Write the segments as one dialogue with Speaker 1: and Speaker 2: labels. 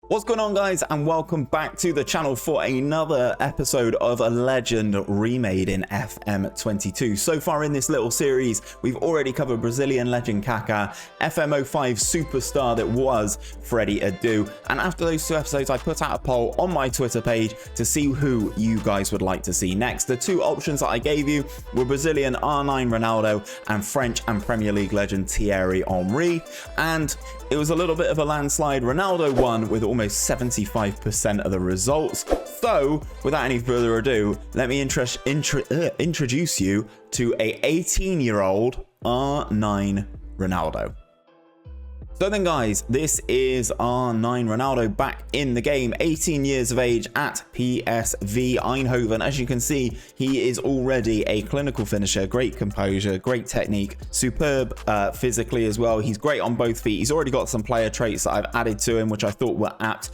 Speaker 1: What's going on, guys, and welcome back to the channel for another episode of a Legend Remade in FM22. So far in this little series, we've already covered Brazilian legend 𝘼𝙗𝙤, FM05 superstar that was 𝘼𝙗𝙤, and after those two episodes, I put out a poll on my Twitter page to see who you guys would like to see next. The two options that I gave you were Brazilian R9 Ronaldo and French and Premier League legend Thierry Henry, and it was a little bit of a landslide. Ronaldo won with almost 75% of the results. So, without any further ado, let me introduce you to a 18-year-old R9 Ronaldo. So then, guys, this is R9 Ronaldo back in the game, 18 years of age at PSV Eindhoven. As you can see, he is already a clinical finisher, great composure, great technique, superb physically as well. He's great on both feet. He's already got some player traits that I've added to him, which I thought were apt.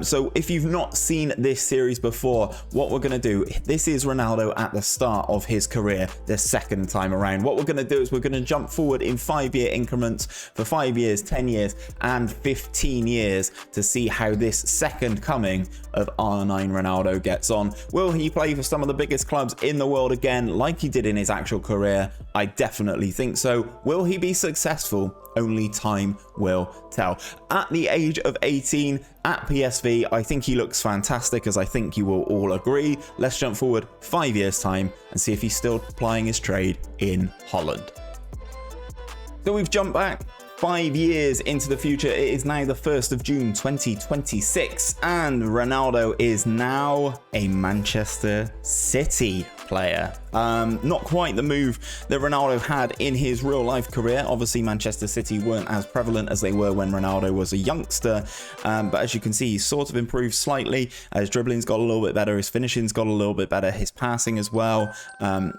Speaker 1: So if you've not seen this series before, what we're going to do, this is Ronaldo at the start of his career, the second time around. What we're going to do is we're going to jump forward in 5-year increments for 5 years, 10 years and 15 years to see how this second coming of R9 Ronaldo gets on. Will he play for some of the biggest clubs in the world again like he did in his actual career? I definitely think so. Will he be successful? Only time will tell. At the age of 18 at PSV, I think he looks fantastic, as I think you will all agree. Let's jump forward 5 years time and see if he's still plying his trade in Holland. So we've jumped back 5 years into the future. It is now the 1st of June 2026, and Ronaldo is now a Manchester City player. Not quite the move that Ronaldo had in his real life career. Obviously, Manchester City weren't as prevalent as they were when Ronaldo was a youngster, but as you can see, he's sort of improved slightly. His dribbling's got a little bit better, his finishing's got a little bit better, his passing as well.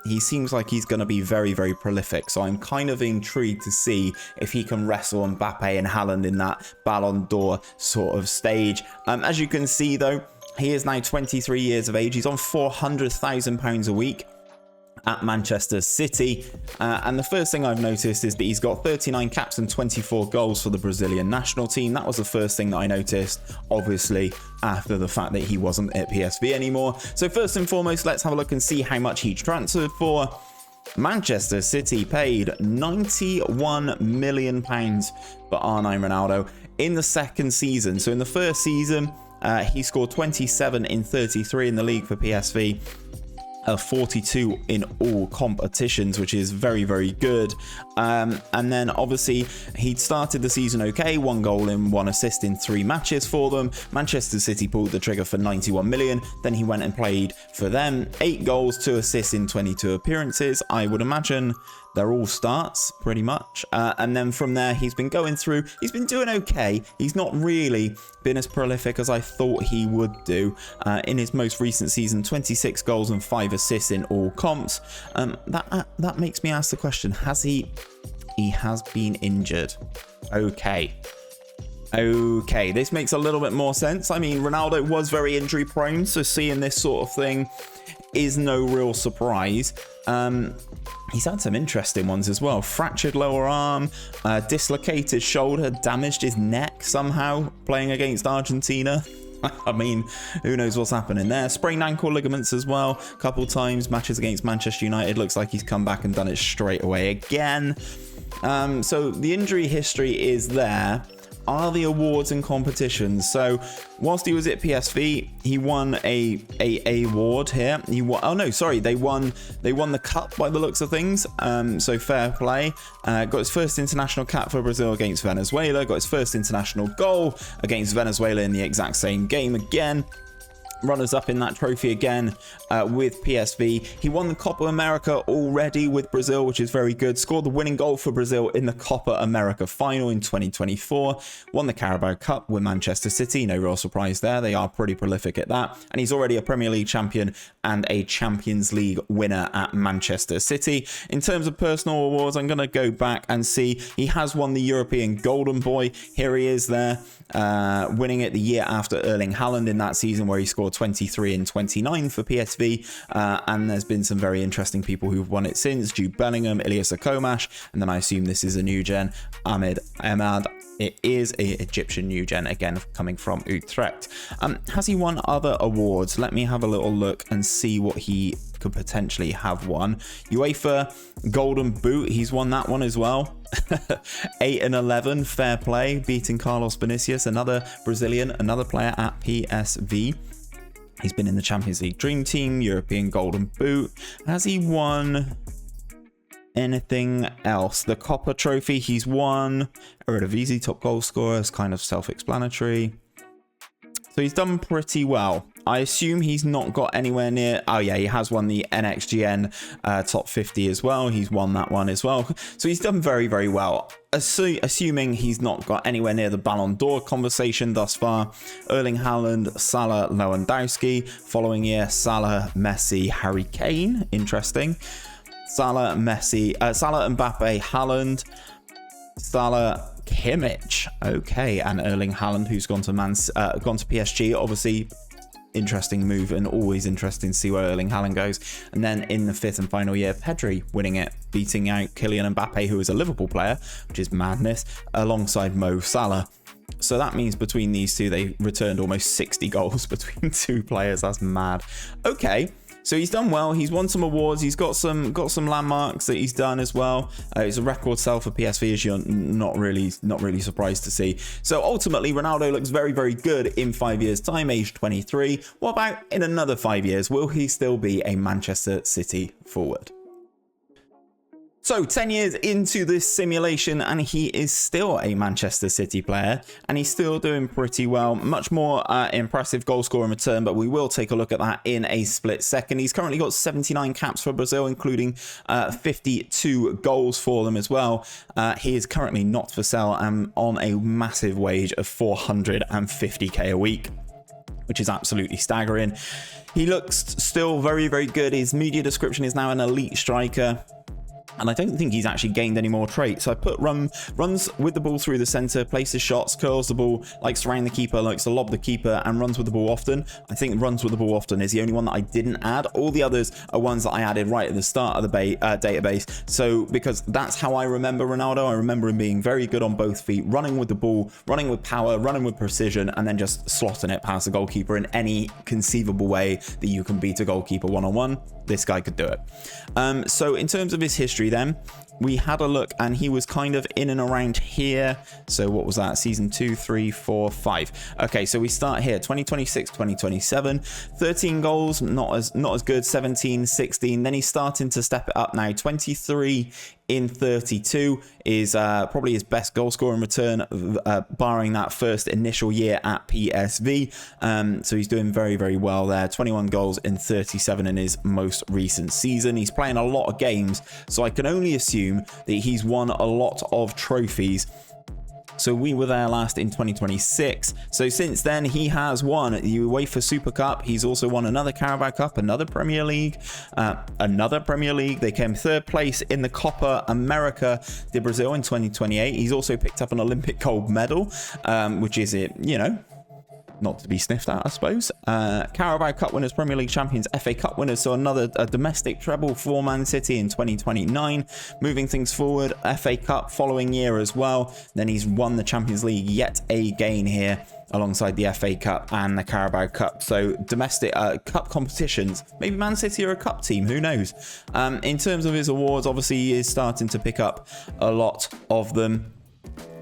Speaker 1: He seems like he's going to be very, very prolific, so I'm kind of intrigued to see if he can wrestle Mbappe and Holland in that Ballon d'Or sort of stage. As you can see, though, he is now 23 years of age. He's on £400,000 a week at Manchester City, and the first thing I've noticed is that he's got 39 caps and 24 goals for the Brazilian national team. That was the first thing that I noticed, obviously after the fact that he wasn't at PSV anymore. So first and foremost, let's have a look and see how much he transferred for. Manchester City paid £91 million for R9 Ronaldo in the second season. So in the first season, he scored 27 in 33 in the league for PSV, 42 in all competitions, which is very, very good. And then obviously he'd started the season okay, 1 goal and 1 assist in 3 matches for them. Manchester City pulled the trigger for 91 million. Then he went and played for them, 8 goals, 2 assists in 22 appearances. I would imagine they're all starts pretty much, and then from there he's been going through, he's been doing okay. He's not really been as prolific as I thought he would do. In his most recent season, 26 goals and 5 assists in all comps. That makes me ask the question, has he has been injured? Okay, this makes a little bit more sense. I mean, Ronaldo was very injury prone, so seeing this sort of thing is no real surprise. He's had some interesting ones as well. Fractured lower arm, dislocated shoulder, damaged his neck somehow playing against Argentina. I mean, who knows what's happening there. Sprained ankle ligaments as well, a couple times. Matches against Manchester United, looks like he's come back and done it straight away again. So the injury history is there. Are the awards and competitions? So whilst he was at PSV, he won a award here. He won, oh no, sorry, they won the cup by the looks of things. So fair play. Got his first international cap for Brazil against Venezuela. Got his first international goal against Venezuela in the exact same game again. Runners up in that trophy again with PSV. He won the Copa America already with Brazil, which is very good. Scored the winning goal for Brazil in the Copa America final in 2024. Won the Carabao Cup with Manchester City. No real surprise there. They are pretty prolific at that. And he's already a Premier League champion and a Champions League winner at Manchester City. In terms of personal awards, I'm going to go back and see. He has won the European Golden Boy. Here he is there, winning it the year after Erling Haaland in that season where he scored 23 and 29 for PSV, and there's been some very interesting people who've won it since. Jude Bellingham, 𝘼𝙗𝙤𝙪, and then I assume this is a new gen, 𝘼𝙗𝙤𝙪, It is a Egyptian new gen, again, coming from Utrecht. Has he won other awards? Let me have a little look and see what he could potentially have won. UEFA Golden Boot, he's won that one as well. 8 and 11, fair play, beating Carlos Vinicius, another Brazilian, another player at PSV. He's been in the Champions League Dream Team, European Golden Boot. Has he won anything else? The Copper Trophy he's won. Eredivisie top goal scorer is kind of self-explanatory. So he's done pretty well. I assume he's not got anywhere near... Oh yeah, he has won the NXGN top 50 as well. He's won that one as well. So he's done very, very well. Assuming he's not got anywhere near the Ballon d'Or conversation thus far. Erling Haaland, Salah, Lewandowski. Following year, Salah, Messi, Harry Kane. Interesting. Salah, Messi, Salah, Mbappe, Haaland, Salah, Kimmich. Okay, and Erling Haaland, who's gone to PSG. Obviously, interesting move, and always interesting to see where Erling Haaland goes. And then in the 5th and final year, Pedri winning it, beating out Kylian Mbappe, who is a Liverpool player, which is madness, alongside Mo Salah. So that means between these two, they returned almost 60 goals between two players. That's mad. Okay. So he's done well. He's won some awards. He's got some landmarks that he's done as well. It's a record sell for PSV, as you're not really surprised to see. So ultimately, Ronaldo looks very, very good in 5 years' time, age 23. What about in another 5 years? Will he still be a Manchester City forward? So 10 years into this simulation, and he is still a Manchester City player, and he's still doing pretty well. Much more impressive goal scorer in return, but we will take a look at that in a split second. He's currently got 79 caps for Brazil, including 52 goals for them as well. He is currently not for sale and on a massive wage of 450k a week, which is absolutely staggering. He looks still very, very good. His media description is now an elite striker. And I don't think he's actually gained any more traits. So I put runs with the ball through the center, places shots, curls the ball, likes to round the keeper, likes to lob the keeper, and runs with the ball often. I think runs with the ball often is the only one that I didn't add. All the others are ones that I added right at the start of the database. So because that's how I remember Ronaldo. I remember him being very good on both feet, running with the ball, running with power, running with precision, and then just slotting it past the goalkeeper in any conceivable way that you can beat a goalkeeper one-on-one. This guy could do it. So in terms of his history then, we had a look and he was kind of in and around here. So what was that? Season 2, 3, 4, 5. Okay, so we start here, 2026, 2027, 13 goals, not as good, 17, 16. Then he's starting to step it up now, 23 in 32 is probably his best goal scorer in return, barring that first initial year at PSV. So he's doing very, very well there. 21 goals in 37 in his most recent season. He's playing a lot of games, so I can only assume that he's won a lot of trophies. So we were there last in 2026. So since then, he has won the UEFA Super Cup. He's also won another Carabao Cup, another Premier League. They came third place in the Copa America de Brazil in 2028. He's also picked up an Olympic gold medal, which is, not to be sniffed at, I suppose. Carabao Cup winners, Premier League champions, FA Cup winners, so another domestic treble for Man City in 2029. Moving things forward, FA Cup following year as well. Then he's won the Champions League yet again here, alongside the FA Cup and the Carabao Cup. So domestic cup competitions. Maybe Man City are a cup team, who knows? In terms of his awards, obviously he is starting to pick up a lot of them.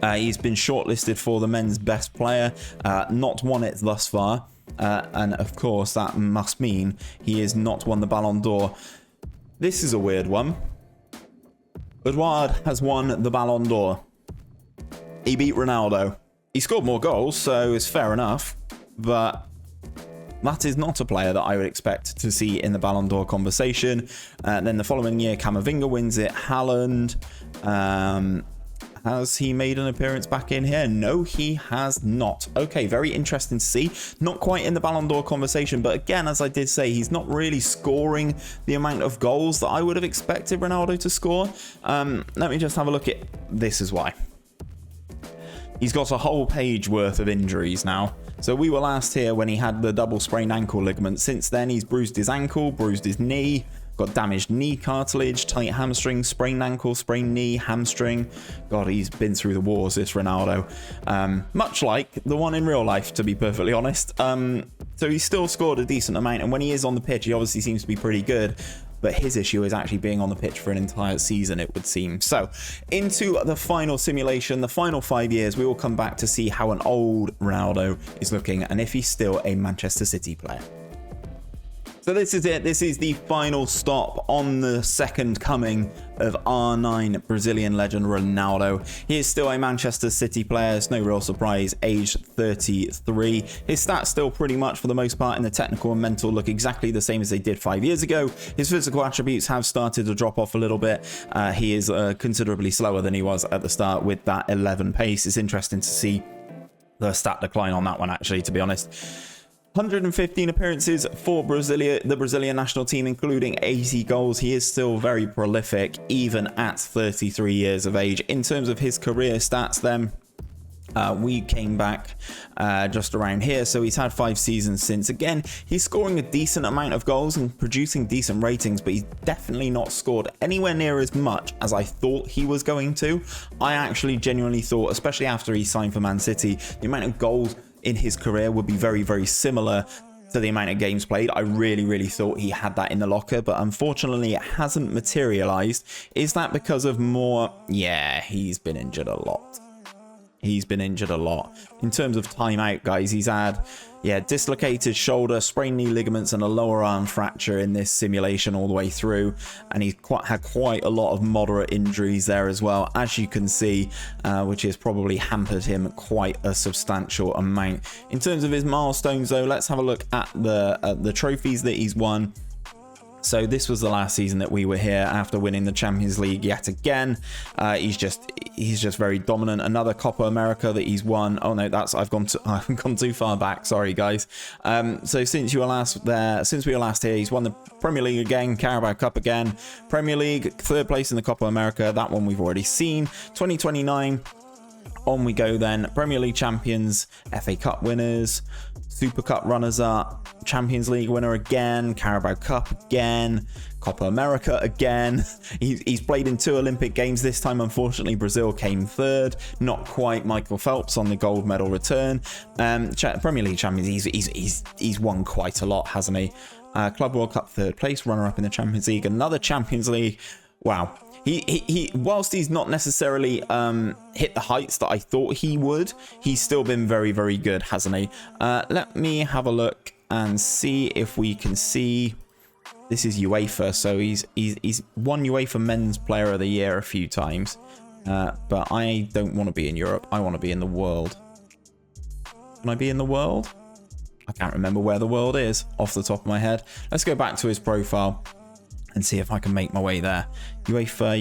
Speaker 1: He's been shortlisted for the men's best player, not won it thus far, and of course that must mean he has not won the Ballon d'Or. This is a weird one. 𝘼𝙗𝙗 has won the Ballon d'Or. He beat Ronaldo. He scored more goals, so it's fair enough, but that is not a player that I would expect to see in the Ballon d'Or conversation. Then the following year, Camavinga wins it. Haaland, has he made an appearance back in here? No, he has not. Okay, very interesting to see. Not quite in the Ballon d'Or conversation, but again, as I did say, he's not really scoring the amount of goals that I would have expected Ronaldo to score. Let me just have a look at this is why. He's got a whole page worth of injuries now. So we were last here when he had the double sprained ankle ligament. Since then, he's bruised his ankle, bruised his knee, got damaged knee cartilage, tight hamstring, sprained ankle, sprained knee, hamstring. God, he's been through the wars, this Ronaldo. Much like the one in real life, to be perfectly honest. So he still scored a decent amount, and when he is on the pitch, he obviously seems to be pretty good. But his issue is actually being on the pitch for an entire season, it would seem. So, into the final simulation, the final 5 years, we will come back to see how an old Ronaldo is looking and if he's still a Manchester City player. So this is it. This is the final stop on the second coming of R9 Brazilian legend Ronaldo. He is still a Manchester City player. It's no real surprise, aged 33. His stats still pretty much for the most part in the technical and mental look exactly the same as they did 5 years ago. His physical attributes have started to drop off a little bit. He is considerably slower than he was at the start with that 11 pace. It's interesting to see the stat decline on that one, actually, to be honest. 115 appearances for the Brazilian national team, including 80 goals. He is still very prolific, even at 33 years of age. In terms of his career stats, then, we came back just around here. So he's had 5 seasons since. Again, he's scoring a decent amount of goals and producing decent ratings, but he's definitely not scored anywhere near as much as I thought he was going to. I actually genuinely thought, especially after he signed for Man City, the amount of goals in his career would be very, very similar to the amount of games played. I really thought he had that in the locker, but unfortunately it hasn't materialized. Is that because of more? Yeah, he's been injured a lot. He's been injured a lot. In terms of time out, guys, he's had, dislocated shoulder, sprained knee ligaments, and a lower arm fracture in this simulation all the way through. And he's had quite a lot of moderate injuries there as well, as you can see, which has probably hampered him quite a substantial amount. In terms of his milestones, though, let's have a look at the trophies that he's won. So this was the last season that we were here after winning the Champions League yet again. He's just very dominant. Another Copa America that he's won. Oh no, I've gone too far back. Sorry, guys. So since we were last here, he's won the Premier League again, Carabao Cup again, Premier League, 3rd place in the Copa America. That one we've already seen. 2029. On we go then. Premier League champions, FA Cup winners, Super Cup runners-up, Champions League winner again, Carabao Cup again, Copa America again. He's played in 2 Olympic Games. This time, unfortunately, Brazil came 3rd. Not quite Michael Phelps on the gold medal return. Premier League champions, he's won quite a lot, hasn't he? Club World Cup 3rd place, runner-up in the Champions League, another Champions League. Wow. He whilst he's not necessarily hit the heights that I thought he would, he's still been very, very good, hasn't he? Let me have a look and see if we can see. This is UEFA, so he's won UEFA Men's Player of the Year a few times. But I don't want to be in Europe. I want to be in the world. Can I be in the world? I can't remember where the world is off the top of my head. Let's go back to his profile and see if I can make my way there. UEFA,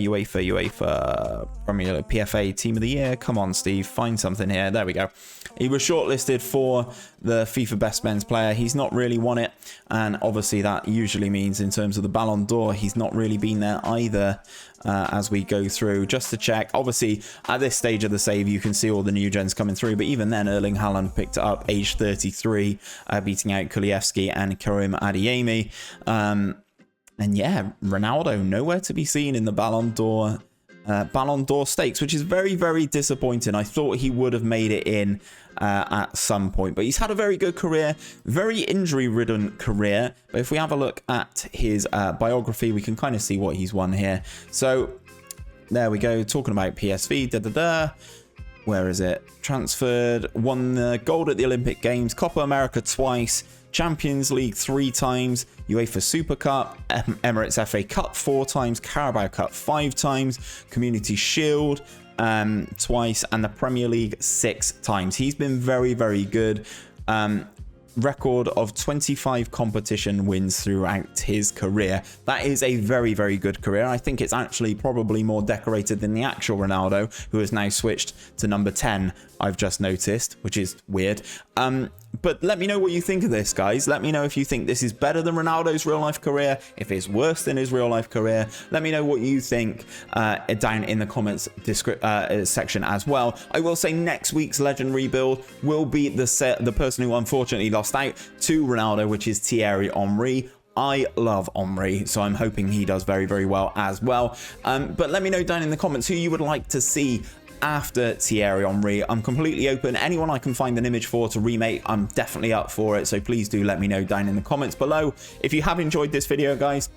Speaker 1: Premier League, PFA Team of the Year. Come on, Steve, find something here. There we go. He was shortlisted for the FIFA Best Men's Player. He's not really won it, and obviously that usually means in terms of the Ballon d'Or, he's not really been there either. As we go through, just to check, obviously at this stage of the save you can see all the new gens coming through, but even then 𝘼𝙗𝙤𝙪 picked it up, age 33, beating out 𝘼𝙗𝙤𝙪 and 𝘼𝙗𝙤𝙪. And yeah, Ronaldo nowhere to be seen in the Ballon d'Or stakes, which is very, very disappointing. I thought he would have made it in at some point, but he's had a very good career, very injury-ridden career. But if we have a look at his biography, we can kind of see what he's won here. So there we go, talking about PSV, where is it? Transferred, won the gold at the Olympic Games, Copa America twice, Champions League 3 times, UEFA Super Cup, Emirates FA Cup 4 times, Carabao Cup 5 times, Community Shield twice, and the Premier League 6 times. He's been very, very good. Record of 25 competition wins throughout his career. That is a very, very good career. I think it's actually probably more decorated than the actual Ronaldo, who has now switched to number 10, I've just noticed, which is weird. But let me know what you think of this, guys. Let me know if you think this is better than Ronaldo's real life career, if it's worse than his real life career. Let me know what you think down in the comments section as well. I will say next week's Legend Rebuild will be the person who unfortunately lost out to Ronaldo, which is 𝘼𝙗𝙤𝙪. I love 𝘼𝙗𝙤, so I'm hoping he does very, very well as well. But let me know down in the comments who you would like to see after Thierry Henry. I'm completely open. Anyone I can find an image for to remake, I'm definitely up for it. So please do let me know down in the comments below. If you have enjoyed this video, guys,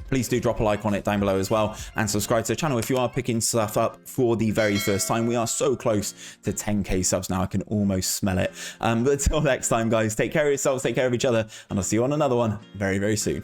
Speaker 1: please do drop a like on it down below as well, and subscribe to the channel if you are picking stuff up for the very first time. We are so close to 10k subs now, I can almost smell it. But until next time, guys, take care of yourselves, take care of each other, and I'll see you on another one very, very soon.